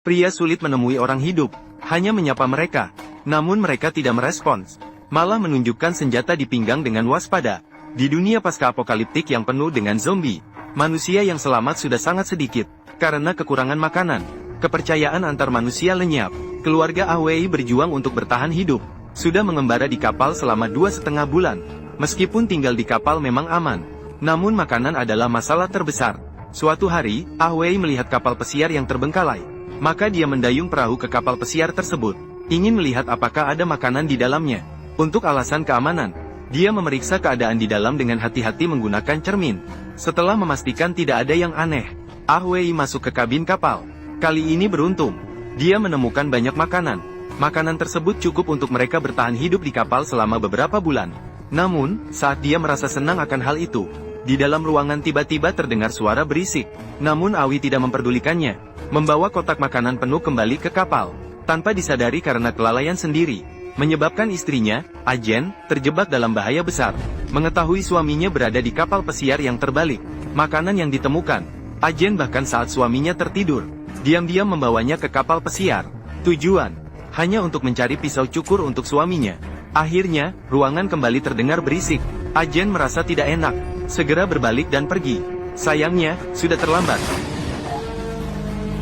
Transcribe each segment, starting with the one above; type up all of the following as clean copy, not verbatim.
Pria sulit menemui orang hidup, hanya menyapa mereka. Namun mereka tidak merespons, malah menunjukkan senjata di pinggang dengan waspada. Di dunia pasca-apokaliptik yang penuh dengan zombie, manusia yang selamat sudah sangat sedikit, karena kekurangan makanan. Kepercayaan antar manusia lenyap. Keluarga Ahwei berjuang untuk bertahan hidup. Sudah mengembara di kapal selama 2,5 bulan. Meskipun tinggal di kapal memang aman, namun makanan adalah masalah terbesar. Suatu hari, Ahwei melihat kapal pesiar yang terbengkalai. Maka dia mendayung perahu ke kapal pesiar tersebut, ingin melihat apakah ada makanan di dalamnya. Untuk alasan keamanan, dia memeriksa keadaan di dalam dengan hati-hati menggunakan cermin. Setelah memastikan tidak ada yang aneh, Ahwei masuk ke kabin kapal. Kali ini beruntung, dia menemukan banyak makanan. Makanan tersebut cukup untuk mereka bertahan hidup di kapal selama beberapa bulan. Namun, saat dia merasa senang akan hal itu, di dalam ruangan tiba-tiba terdengar suara berisik. Namun Awi tidak memperdulikannya, membawa kotak makanan penuh kembali ke kapal, tanpa disadari karena kelalaian sendiri, menyebabkan istrinya, Ajen, terjebak dalam bahaya besar. Mengetahui suaminya berada di kapal pesiar yang terbalik, makanan yang ditemukan, Ajen bahkan saat suaminya tertidur, diam-diam membawanya ke kapal pesiar. Tujuan, hanya untuk mencari pisau cukur untuk suaminya. Akhirnya, ruangan kembali terdengar berisik. Ajen merasa tidak enak, segera berbalik dan pergi. Sayangnya, sudah terlambat.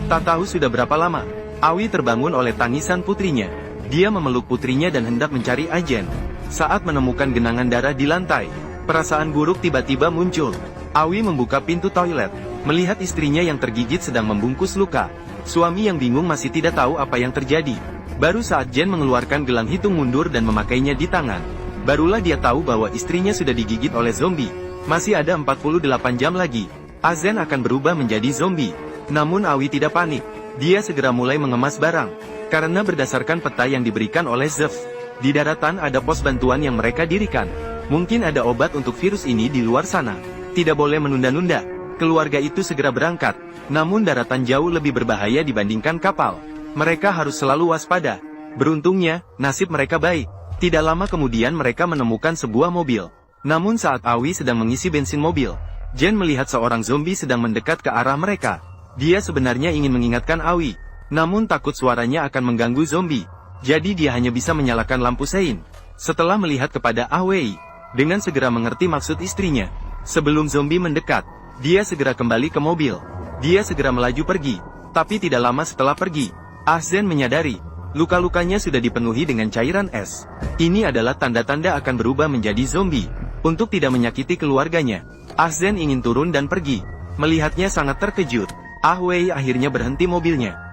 Tak tahu sudah berapa lama, Awi terbangun oleh tangisan putrinya. Dia memeluk putrinya dan hendak mencari Ajen. Saat menemukan genangan darah di lantai, perasaan buruk tiba-tiba muncul. Awi membuka pintu toilet, melihat istrinya yang tergigit sedang membungkus luka. Suami yang bingung masih tidak tahu apa yang terjadi. Baru saat Jen mengeluarkan gelang hitung mundur dan memakainya di tangan, barulah dia tahu bahwa istrinya sudah digigit oleh zombie. Masih ada 48 jam lagi, Azen akan berubah menjadi zombie. Namun Awi tidak panik, dia segera mulai mengemas barang. Karena berdasarkan peta yang diberikan oleh Zev, di daratan ada pos bantuan yang mereka dirikan. Mungkin ada obat untuk virus ini di luar sana. Tidak boleh menunda-nunda. Keluarga itu segera berangkat, namun daratan jauh lebih berbahaya dibandingkan kapal. Mereka harus selalu waspada. Beruntungnya, nasib mereka baik. Tidak lama kemudian mereka menemukan sebuah mobil. Namun saat Awi sedang mengisi bensin mobil, Jen melihat seorang zombie sedang mendekat ke arah mereka. Dia sebenarnya ingin mengingatkan Awi, namun takut suaranya akan mengganggu zombie. Jadi dia hanya bisa menyalakan lampu sein. Setelah melihat kepada Ahwei, dengan segera mengerti maksud istrinya. Sebelum zombie mendekat, dia segera kembali ke mobil. Dia segera melaju pergi, tapi tidak lama setelah pergi, Ahzen menyadari, luka-lukanya sudah dipenuhi dengan cairan es. Ini adalah tanda-tanda akan berubah menjadi zombie. Untuk tidak menyakiti keluarganya, Ahzen ingin turun dan pergi. Melihatnya sangat terkejut, Ahwei akhirnya berhenti mobilnya.